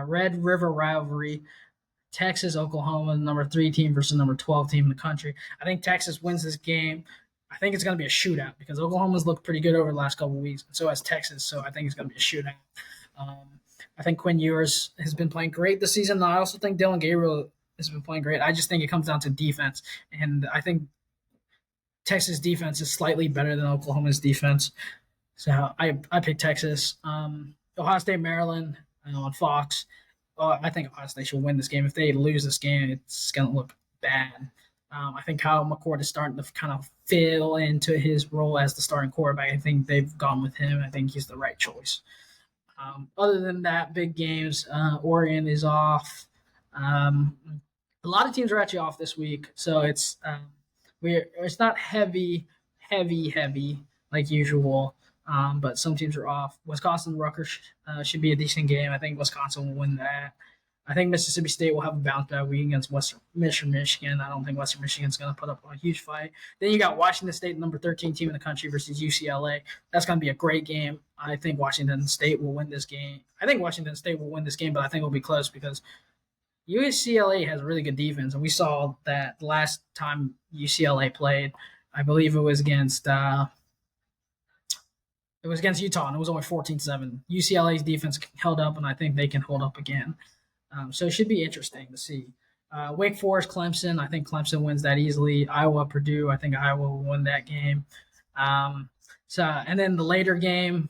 Red River Rivalry. Texas, Oklahoma, the number 3 team versus number 12 team in the country. I think Texas wins this game. I think it's going to be a shootout because Oklahoma's looked pretty good over the last couple of weeks, and so has Texas. So I think it's going to be a shootout. I think Quinn Ewers has been playing great this season. And I also think Dylan Gabriel has been playing great. I just think it comes down to defense, and I think Texas defense is slightly better than Oklahoma's defense. So I picked Texas. Ohio State, Maryland on Fox. I think Ohio State should win this game. If they lose this game, it's going to look bad. I think Kyle McCord is starting to kind of fill into his role as the starting quarterback. I think they've gone with him. I think he's the right choice. Other than that, big games. Oregon is off. A lot of teams are actually off this week, so it's not heavy like usual. But some teams are off. Wisconsin Rutgers should be a decent game. I think Wisconsin will win that. I think Mississippi State will have a bounce back week against Western Michigan. I don't think Western Michigan's going to put up a huge fight. Then you got Washington State, number 13 team in the country, versus UCLA. That's going to be a great game. I think Washington State will win this game. But I think it'll be close because UCLA has a really good defense, and we saw that last time UCLA played. I believe it was against Utah, and it was only 14-7. UCLA's defense held up, and I think they can hold up again. So it should be interesting to see. Wake Forest, Clemson. I think Clemson wins that easily. Iowa, Purdue. I think Iowa will win that game. And then the later game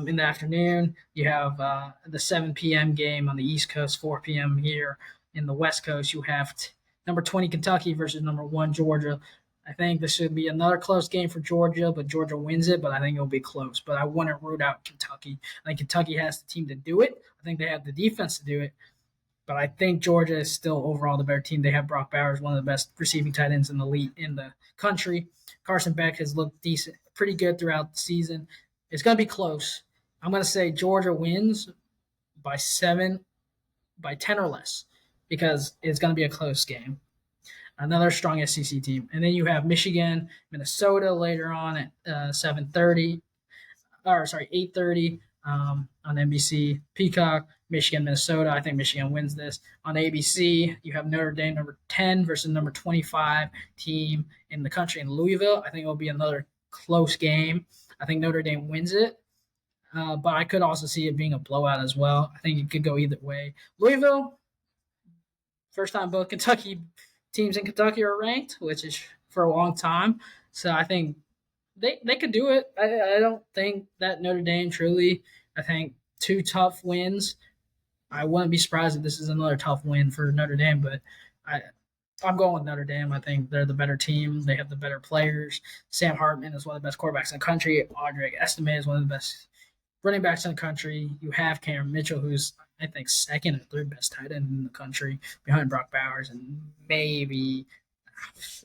in the afternoon, you have the 7 p.m. game on the East Coast, 4 p.m. here in the West Coast. You have number 20 Kentucky versus number 1 Georgia. I think this should be another close game for Georgia, but Georgia wins it, but I think it'll be close. But I want to root out Kentucky. I think Kentucky has the team to do it. I think they have the defense to do it. But I think Georgia is still overall the better team. They have Brock Bowers, one of the best receiving tight ends in the country. Carson Beck has looked decent, pretty good throughout the season. It's going to be close. I'm going to say Georgia wins by 7, by 10 or less, because it's going to be a close game. Another strong SEC team. And then you have Michigan, Minnesota later on at 8:30 on NBC. Peacock, Michigan, Minnesota. I think Michigan wins this. On ABC, you have Notre Dame, number 10 versus number 25 team in the country in Louisville. I think it will be another close game. I think Notre Dame wins it, but I could also see it being a blowout as well. I think it could go either way. Louisville, first time both Kentucky teams in Kentucky are ranked, which is for a long time. So I think they could do it. I don't think that Notre Dame truly. I think two tough wins. I wouldn't be surprised if this is another tough win for Notre Dame, but I I'm going with Notre Dame. I think they're the better team. They have the better players. Sam Hartman is one of the best quarterbacks in the country. Audric Estime is one of the best running backs in the country. You have Cameron Mitchell, who's I think second or third best tight end in the country, behind Brock Bowers and maybe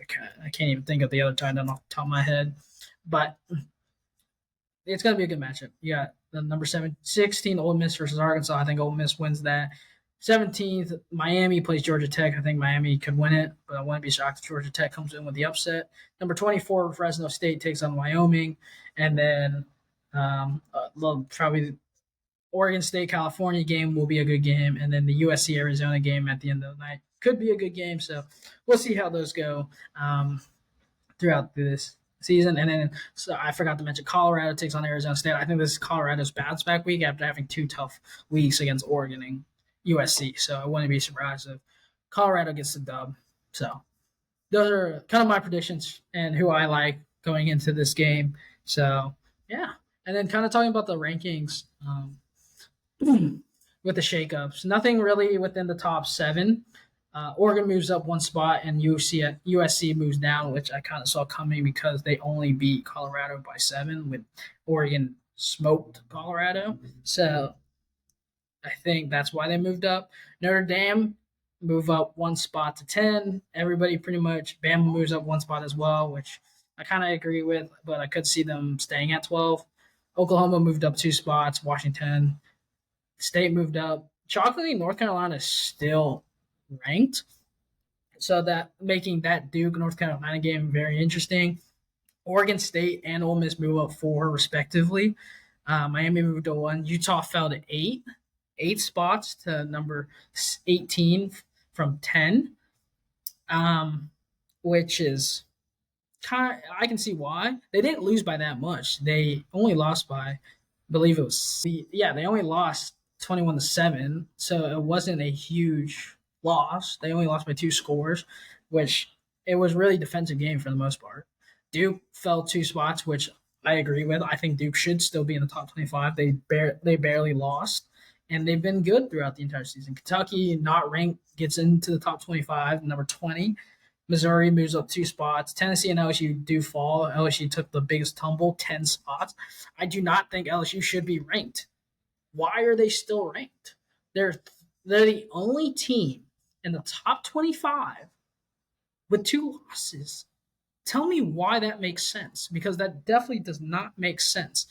I can't even think of the other tight end off the top of my head. But it's going to be a good matchup. You got the number 16 Ole Miss versus Arkansas. I think Ole Miss wins that. 17th, Miami plays Georgia Tech. I think Miami could win it, but I wouldn't be shocked if Georgia Tech comes in with the upset. Number 24, Fresno State takes on Wyoming. And then probably Oregon State California game will be a good game. And then the USC Arizona game at the end of the night could be a good game. So we'll see how those go throughout this season. And then so I forgot to mention Colorado takes on Arizona State. I think this is Colorado's bounce back week after having two tough weeks against Oregon and USC. So I wouldn't be surprised if Colorado gets the dub. So those are kind of my predictions and who I like going into this game. So yeah. And then kind of talking about the rankings with the shakeups. Nothing really within the top 7. Oregon moves up one spot and USC moves down, which I kind of saw coming because they only beat Colorado by 7 with Oregon smoked Colorado. So I think that's why they moved up. Notre Dame move up one spot to 10. Everybody pretty much, Bama moves up one spot as well, which I kind of agree with, but I could see them staying at 12. Oklahoma moved up 2 spots. Washington State moved up. Shockingly, North Carolina is still ranked. So that making that Duke North Carolina game very interesting. Oregon State and Ole Miss move up 4 respectively. Miami moved to 1. Utah fell to 8 spots to number 18 from 10, which is kind of, I can see why. They didn't lose by that much. They only lost by, I believe it was, they only lost 21-7. So it wasn't a huge loss. They only lost by 2 scores, which it was really defensive game for the most part. Duke fell 2 spots, which I agree with. I think Duke should still be in the top 25. They barely lost, and they've been good throughout the entire season. Kentucky, not ranked, gets into the top 25, number 20. Missouri moves up 2 spots. Tennessee and LSU do fall. LSU took the biggest tumble, 10 spots. I do not think LSU should be ranked. Why are they still ranked? They're the only team in the top 25 with 2 losses. Tell me why that makes sense, because that definitely does not make sense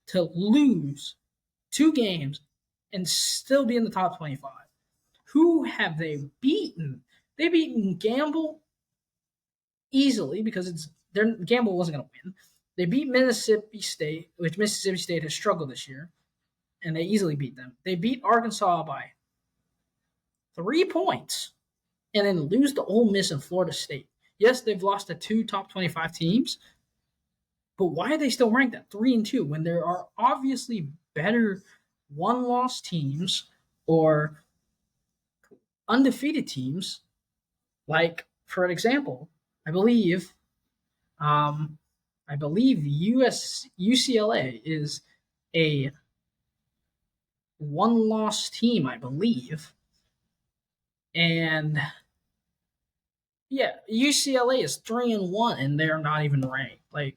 to lose 2 games and still be in the top 25. Who have they beaten? They beaten Gamble easily because Gamble wasn't going to win. They beat Mississippi State, which Mississippi State has struggled this year, and they easily beat them. They beat Arkansas by 3 points and then lose to Ole Miss and Florida State. Yes, they've lost to 2 top 25 teams, but why are they still ranked at 3-2 when there are obviously better 1-loss teams or undefeated teams? Like, for an example, I believe UCLA is a 1-loss team, I believe. And yeah, UCLA is 3-1 and they're not even ranked. Like,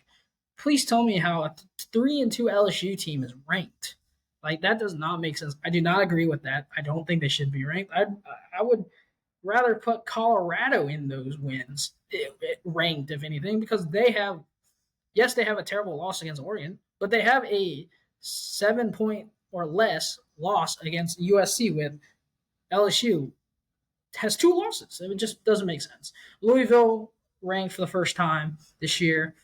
please tell me how a 3-2 LSU team is ranked. Like, that does not make sense. I do not agree with that. I don't think they should be ranked. I would rather put Colorado in those wins ranked, if anything, because they have a terrible loss against Oregon, but they have a 7-point or less loss against USC with LSU has 2 losses. It just doesn't make sense. Louisville ranked for the first time this year.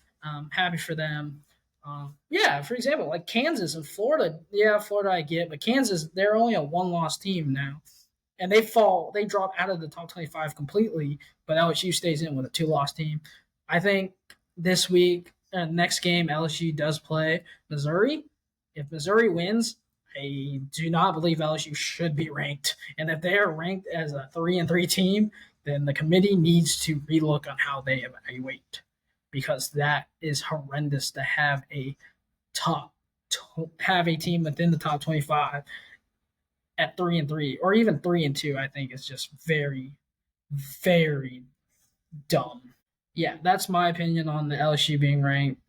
Happy for them. For example, like Kansas and Florida. Yeah, Florida I get, but Kansas, they're only a 1-loss team now. And they drop out of the top 25 completely, but LSU stays in with a 2-loss team. I think this week next game LSU does play Missouri. If Missouri wins, I do not believe LSU should be ranked. And if they are ranked as a 3-3 team, then the committee needs to relook on how they evaluate, because that is horrendous to have top have a team within the top 25 at 3-3 or even 3-2. I think is just very, very dumb. Yeah, that's my opinion on the LSU being ranked.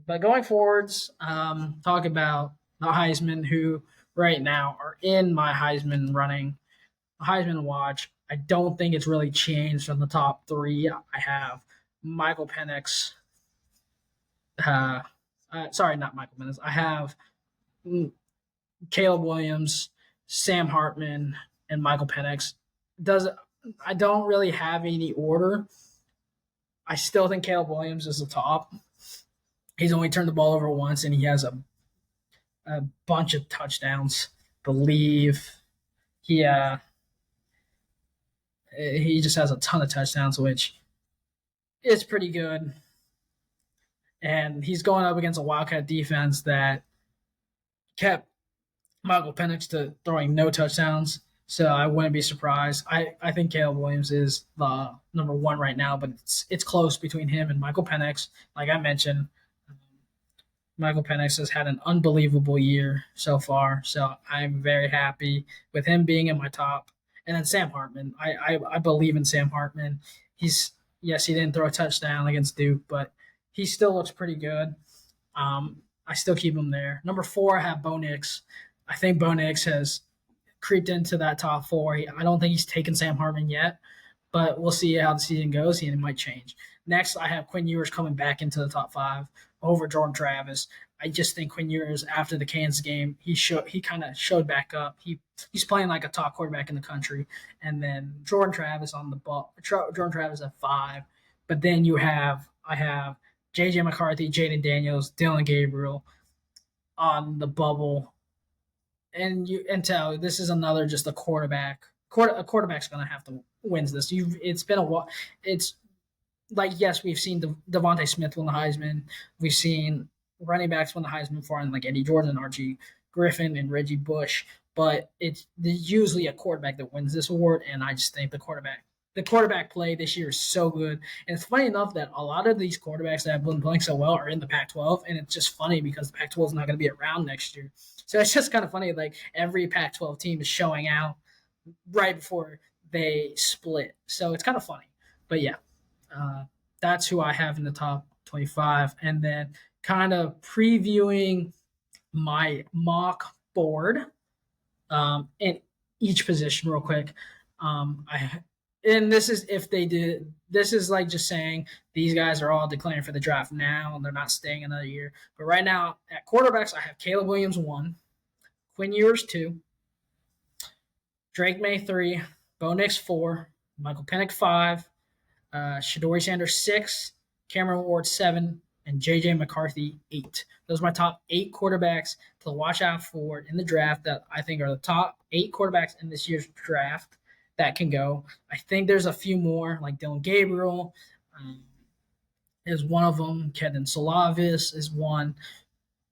But going forwards, talk about the Heisman, who right now are in my Heisman running, Heisman watch. I don't think it's really changed from the top three. I have Michael Penix. Sorry, not Michael Penix. I have Caleb Williams, Sam Hartman, and Michael Penix. Does I don't really have any order. I still think Caleb Williams is the top. He's only turned the ball over once, and he has a bunch of touchdowns. Believe he just has a ton of touchdowns, which is pretty good. And he's going up against a Wildcat defense that kept Michael Penix to throwing no touchdowns. So I wouldn't be surprised. I think Caleb Williams is the number one right now, but it's close between him and Michael Penix. Like I mentioned, Michael Penix has had an unbelievable year so far. So I'm very happy with him being in my top. And then Sam Hartman. I believe in Sam Hartman. Yes, he didn't throw a touchdown against Duke, but he still looks pretty good. I still keep him there. Number 4, I have Bo Nix. I think Bo Nix has creeped into that top 4. I don't think he's taken Sam Hartman yet, but we'll see how the season goes. It might change. Next, I have Quinn Ewers coming back into the top 5 over Jordan Travis. I just think Quinn Ewers, after the Kansas game, he kind of showed back up. He's playing like a top quarterback in the country. And then Jordan Travis on the ball. Jordan Travis at 5. But then I have J.J. McCarthy, Jaden Daniels, Dylan Gabriel on the bubble. And you and tell this is another just a quarterback. A quarterback's going to have to win this. It's been a while. It's like, yes, we've seen Devontae Smith win the Heisman. We've seen running backs win the Heisman before, and like Eddie Jordan, Archie Griffin, and Reggie Bush. But it's usually a quarterback that wins this award, and I just think the quarterback play this year is so good. And it's funny enough that a lot of these quarterbacks that have been playing so well are in the Pac-12, and it's just funny because the Pac-12 is not going to be around next year. So it's just kind of funny. Like every Pac-12 team is showing out right before they split. So it's kind of funny. But yeah, that's who I have in the top 25. And then kind of previewing my mock board in each position real quick. And this is if they did. This is like just saying these guys are all declaring for the draft now, and they're not staying another year. But right now at quarterbacks, I have Caleb Williams 1, Quinn Ewers 2, Drake May 3, Bo Nix 4, Michael Penix 5, Shadori Sanders 6, Cameron Ward 7, and J.J. McCarthy 8. Those are my top 8 quarterbacks to watch out for in the draft that I think are the top 8 quarterbacks in this year's draft that can go. I think there's a few more, like Dylan Gabriel is one of them. Kedon Solavis is one.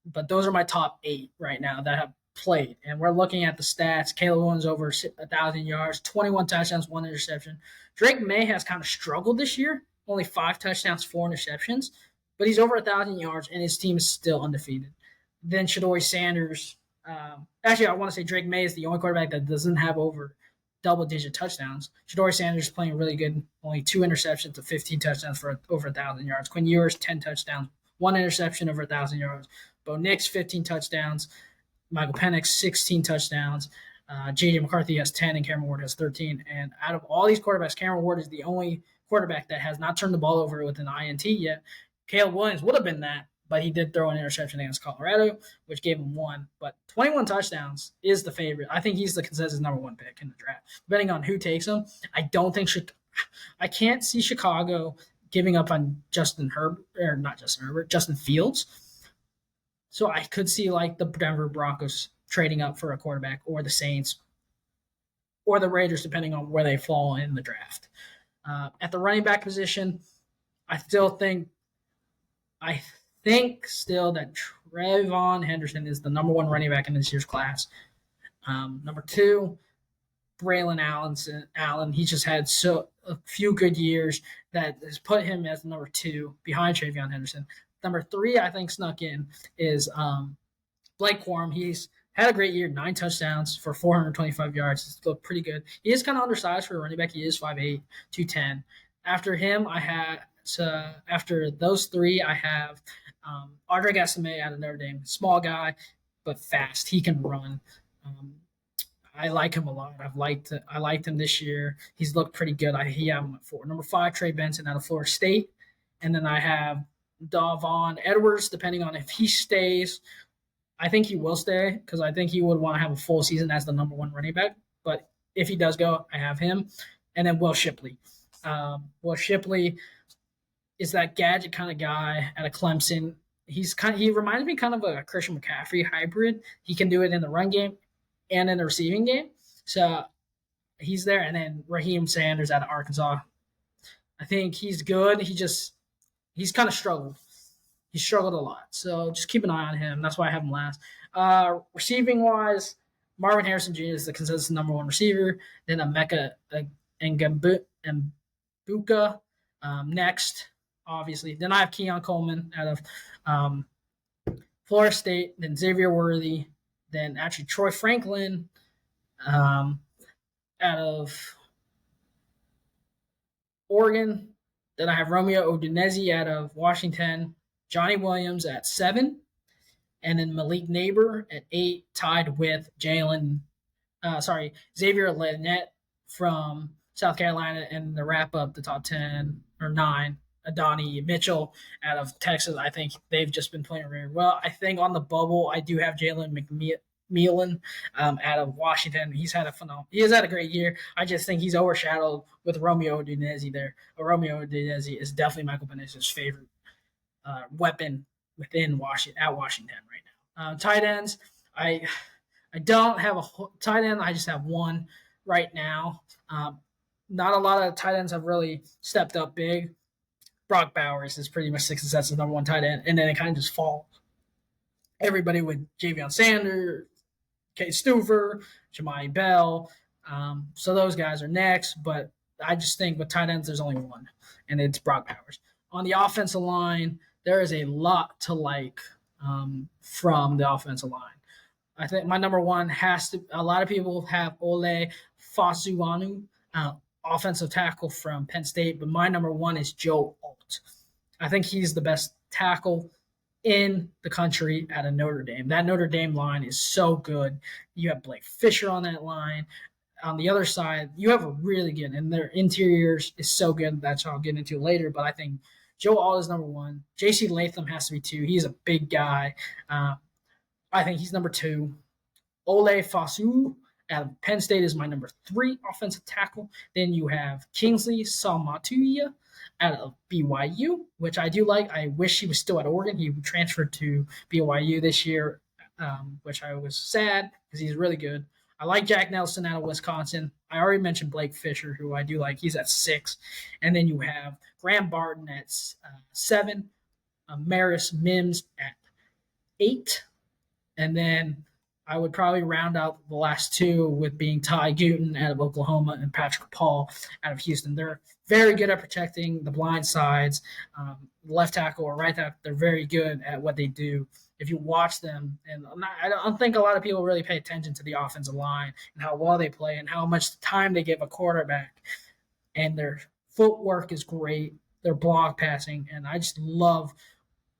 But those are my top 8 right now that have played. And we're looking at the stats. Caleb Williams over 1,000 yards, 21 touchdowns, 1 interception. Drake May has kind of struggled this year. Only 5 touchdowns, 4 interceptions. But he's over 1,000 yards, and his team is still undefeated. Then Shadori Sanders. Actually, I want to say Drake May is the only quarterback that doesn't have over double-digit touchdowns. Shadori Sanders is playing really good. Only 2 interceptions to 15 touchdowns for over 1,000 yards. Quinn Ewers, 10 touchdowns, 1 interception over 1,000 yards. Bo Nix, 15 touchdowns. Michael Penix, 16 touchdowns. J.J. McCarthy has 10, and Cameron Ward has 13. And out of all these quarterbacks, Cameron Ward is the only quarterback that has not turned the ball over with an INT yet. Caleb Williams would have been that, but he did throw an interception against Colorado, which gave him 1. But 21 touchdowns is the favorite. I think he's the consensus number 1 pick in the draft. Depending on who takes him, I can't see Chicago giving up on Justin Fields. So I could see like the Denver Broncos trading up for a quarterback, or the Saints, or the Raiders, depending on where they fall in the draft. At the running back position, I still think I think still that Trayvon Henderson is the number one running back in this year's class. Number two, Braylon Allen. He just had a few good years that has put him as number two behind Trayvon Henderson. Number three, I think snuck in is Blake Corum. He's had a great year, 9 touchdowns for 425 yards. He's looked pretty good. He is kind of undersized for a running back. He is 5'8", 210. After him, after those three, I have Audrey Gasame out of Notre Dame. Small guy, but fast. He can run. Um, I like him a lot. I liked him this year. He's looked pretty good. He have him at 4. Number 5, Trey Benson out of Florida State, and then I have Davon Edwards. Depending on if he stays, I think he will stay because I think he would want to have a full season as the number one running back. But if he does go, I have him, and then Will Shipley. Will Shipley is that gadget kind of guy out of Clemson. He reminds me kind of a Christian McCaffrey hybrid. He can do it in the run game and in the receiving game. So he's there. And then Raheem Sanders out of Arkansas. I think he's good. He's kind of struggled. He struggled a lot. So just keep an eye on him. That's why I have him last. Receiving wise, Marvin Harrison Jr. is the consensus number one receiver. Then Emeka and Buka next, obviously. Then I have Keon Coleman out of Florida State. Then Xavier Worthy. Then actually Troy Franklin out of Oregon. Then I have Romeo Oduneze out of Washington. Johnny Williams at 7. And then Malik Neighbor at 8, tied with Xavier Lynette from South Carolina. And to wrap up the top 10 or 9, Adonai Mitchell out of Texas. I think they've just been playing very well. I think on the bubble, I do have Jalen McMillan out of Washington. He has had a great year. I just think he's overshadowed with Romeo Oduneze there. Romeo Oduneze is definitely Michael Penix's favorite weapon within Washington right now. Tight ends, I don't have a tight end. I just have one right now. Not a lot of tight ends have really stepped up big. Brock Bowers is pretty much the consensus number one tight end, and then it kind of just falls. Everybody with Deion Sanders, Kate Stuver, Jemai Bell. So those guys are next, but I just think with tight ends, there's only one, and it's Brock Bowers. On the offensive line, there is a lot to like from the offensive line. I think my number one a lot of people have Ole Fasuanu, offensive tackle from Penn State, but my number one is Joe Alt. I think he's the best tackle in the country at a Notre Dame. That Notre Dame line is so good. You have Blake Fisher on that line. On the other side, you have a really good, and their interiors is so good. That's what I'll get into later. But I think Joe Alt is number one. J.C. Latham has to be 2. He's a big guy. I think he's number 2. Ole Fasu out of Penn State is my number 3 offensive tackle. Then you have Kingsley Samatuia out of BYU, which I do like. I wish he was still at Oregon. He transferred to BYU this year, which I was sad because he's really good. I like Jack Nelson out of Wisconsin. I already mentioned Blake Fisher, who I do like. He's at 6. And then you have Graham Barton at 7, Maris Mims at 8. And then I would probably round out the last 2 with being Ty Gooten out of Oklahoma and Patrick Paul out of Houston. They're very good at protecting the blind sides. Left tackle or right tackle, they're very good at what they do. If you watch them, and I don't think a lot of people really pay attention to the offensive line and how well they play and how much time they give a quarterback. And their footwork is great. Their block passing, and I just love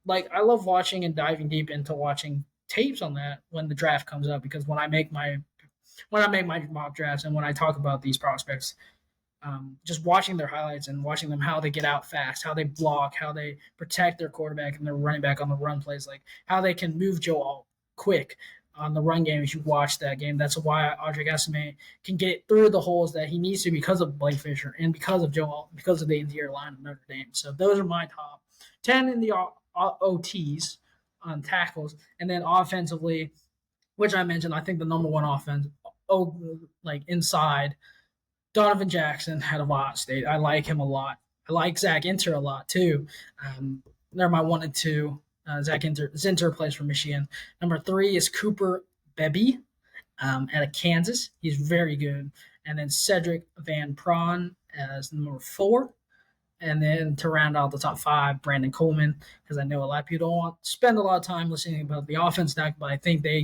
watching and diving deep into watching tapes on that when the draft comes up, because when I make my mock drafts and when I talk about these prospects, just watching their highlights and watching them, how they get out fast, how they block, how they protect their quarterback and their running back on the run plays, like how they can move Joe Alt quick on the run game. If you watch that game, that's why Audrey Gasame can get through the holes that he needs to because of Blake Fisher and because of Joe Alt, because of the interior line of Notre Dame. So those are my top 10 in the OTs on tackles. And then offensively, which I mentioned, I think the number one offense, inside, Donovan Jackson out of Ohio State. I like him a lot. I like Zach Inter a lot too. They're my 1 and 2. Zach Zinter plays for Michigan. Number 3 is Cooper Bebby out of Kansas. He's very good. And then Cedric Van Prawn as number 4. And then to round out the top 5, Brandon Coleman, because I know a lot of people don't want to spend a lot of time listening about the offense stack, but I think they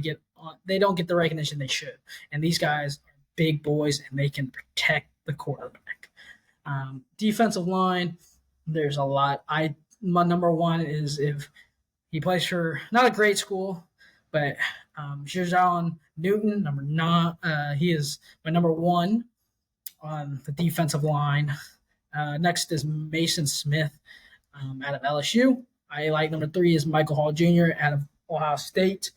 don't get the recognition they should. And these guys are big boys, and they can protect the quarterback. Defensive line, there's a lot. My number 1 is if he plays for not a great school, but Showdown Newton, number 9. He is my number 1 on the defensive line. Next is Mason Smith out of LSU. I like number 3 is Michael Hall Jr. out of Ohio State.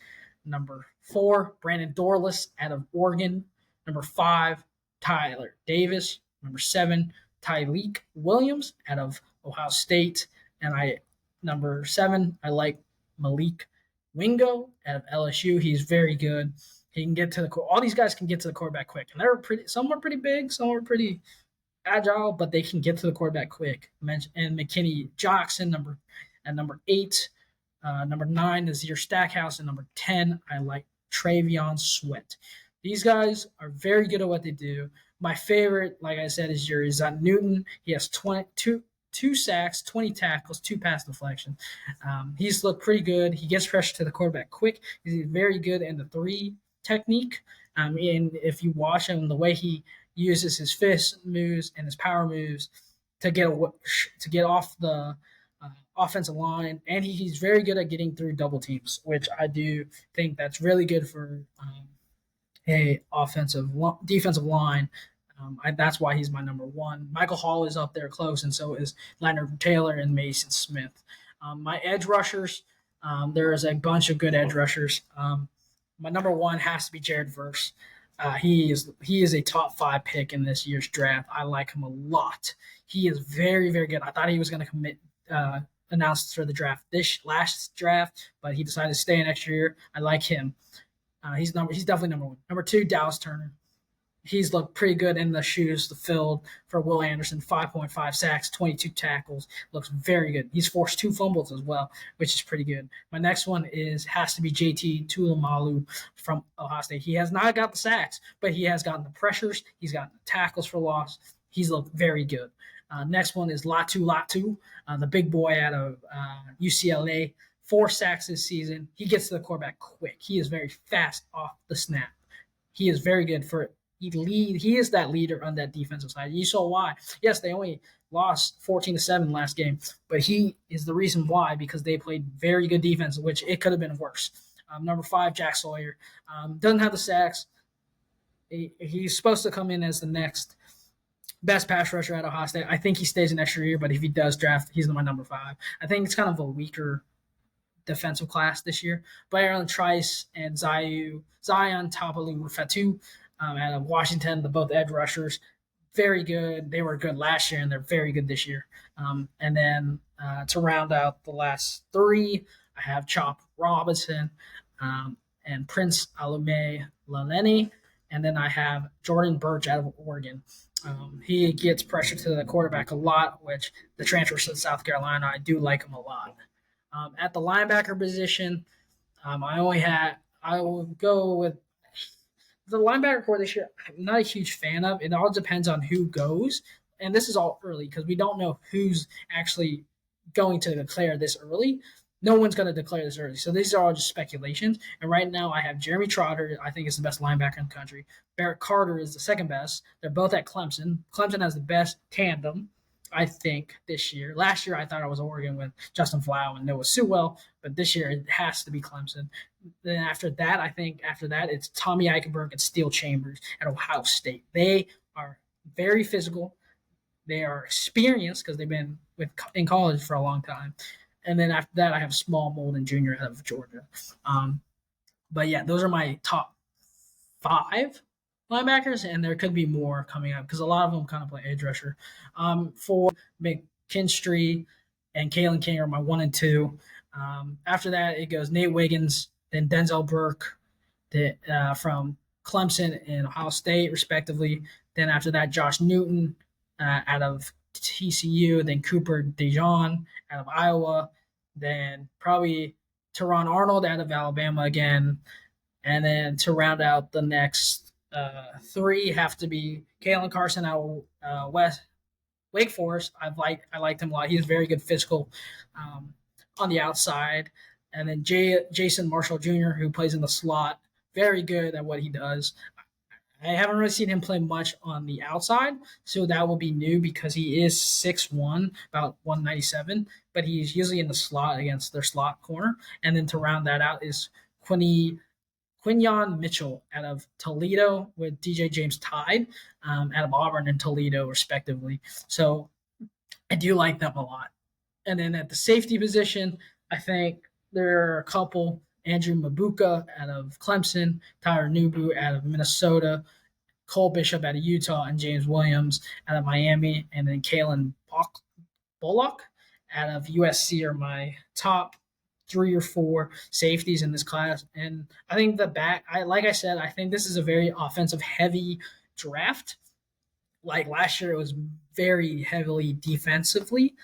Number 4, Brandon Dorless out of Oregon. Number 5, Tyler Davis. Number 7, Tyleek Williams out of Ohio State. And number 7, I like Malik Wingo out of LSU. He's very good. He can get to the all these guys can get to the quarterback quick, and some are pretty big, some are pretty agile, but they can get to the quarterback quick. And McKinney Jackson, number 8. Number 9 is your Stackhouse, and number 10, I like Travion Sweat. These guys are very good at what they do. My favorite, like I said, is your Newton. He has 2 sacks, 20 tackles, 2 pass deflections. He's looked pretty good. He gets pressure to the quarterback quick. He's very good in the 3 technique. And if you watch him, the way he uses his fist moves and his power moves to get off the offensive line, and he's very good at getting through double teams, which I do think that's really good for a defensive line. That's why he's my number 1. Michael Hall is up there close, and so is Leonard Taylor and Mason Smith. My edge rushers, there is a bunch of good edge rushers. My number 1 has to be Jared Verse. He is a top 5 pick in this year's draft. I like him a lot. He is very, very good. I thought he was going to announced for the draft this last draft, but he decided to stay an extra year. I like him. He's definitely number 1. Number 2, Dallas Turner. He's looked pretty good in the shoes, the field for Will Anderson. 5.5 sacks, 22 tackles. Looks very good. He's forced 2 fumbles as well, which is pretty good. My next one has to be JT Tuimalu from Ohio State. He has not got the sacks, but he has gotten the pressures. He's gotten the tackles for loss. He's looked very good. Next one is Latu, the big boy out of UCLA. 4 sacks this season. He gets to the quarterback quick. He is very fast off the snap. He is very good for he is that leader on that defensive side. You saw why. Yes, they only lost 14-7 last game, but he is the reason why, because they played very good defense, which it could have been worse. Number 5, Jack Sawyer. Doesn't have the sacks. He's supposed to come in as the next best pass rusher at Ohio State. I think he stays an extra year, but if he does draft, he's my number 5. I think it's kind of a weaker defensive class this year. Byron Trice and Zion Tapalu-Fatu out of Washington, the both edge rushers, very good. They were good last year, and they're very good this year. And then to round out the last 3, I have Chop Robinson and Prince Alume Laleni. And then I have Jordan Birch out of Oregon. He gets pressure to the quarterback a lot, which the transfer to South Carolina, I do like him a lot. At the linebacker position, I will go with the linebacker core this year. I'm not a huge fan of. It all depends on who goes, and this is all early because we don't know who's actually going to declare this early. No one's going to declare this early, so these are all just speculations. And right now, I have Jeremy Trotter. I think is the best linebacker in the country. Barrett Carter is the second best. They're both at Clemson. Clemson has the best tandem, I think, this year. Last year, I thought it was Oregon with Justin Flau and Noah Sewell, but this year it has to be Clemson. Then after that, it's Tommy Eichenberg and Steel Chambers at Ohio State. They are very physical. They are experienced because they've been in college for a long time. And then after that, I have Small Molden Jr. out of Georgia. But yeah, those are my top 5 linebackers, and there could be more coming up because a lot of them kind of play edge rusher. For McKinstry and Kalen King are my 1 and 2. After that, it goes Nate Wiggins, then Denzel Burke from Clemson and Ohio State, respectively. Then after that, Josh Newton out of TCU, then Cooper DeJean out of Iowa, then probably Teron Arnold out of Alabama again, and then to round out the next three have to be Kalen Carson out West Wake Forest. I liked him a lot. He's very good physical um, on the outside, and then Jason Marshall Jr., who plays in the slot, very good at what he does. I haven't really seen him play much on the outside, so that will be new because he is 6'1", about 197, but he's usually in the slot against their slot corner. And then to round that out is Quinyon Mitchell out of Toledo with DJ James Tide out of Auburn and Toledo, respectively. So I do like them a lot. And then at the safety position, I think there are a couple. Andrew Mabuka out of Clemson, Tyler Nubu out of Minnesota, Cole Bishop out of Utah, and James Williams out of Miami, and then Kalen Bullock out of USC are my top 3 or 4 safeties in this class. And I think like I said, I think this is a very offensive heavy draft. Like last year, it was very heavily defensively.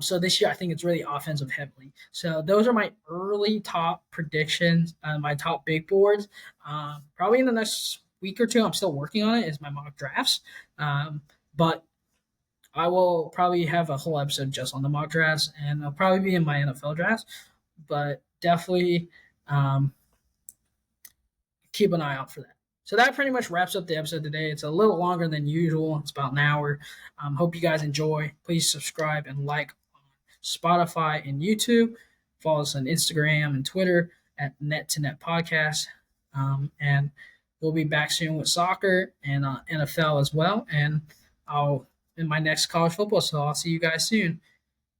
So this year, I think it's really offensive heavily. So those are my early top predictions, my top big boards. Probably in the next week or two, I'm still working on it, is my mock drafts. But I will probably have a whole episode just on the mock drafts, and I'll probably be in my NFL drafts. But definitely keep an eye out for that. So that pretty much wraps up the episode today. It's a little longer than usual. It's about an hour. Hope you guys enjoy. Please subscribe and like on Spotify and YouTube. Follow us on Instagram and Twitter at Net to Net Podcast. And we'll be back soon with soccer and NFL as well. And I'll in my next college football. So I'll see you guys soon.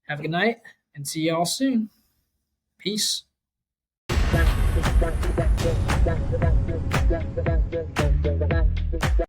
Have a good night and see y'all soon. Peace.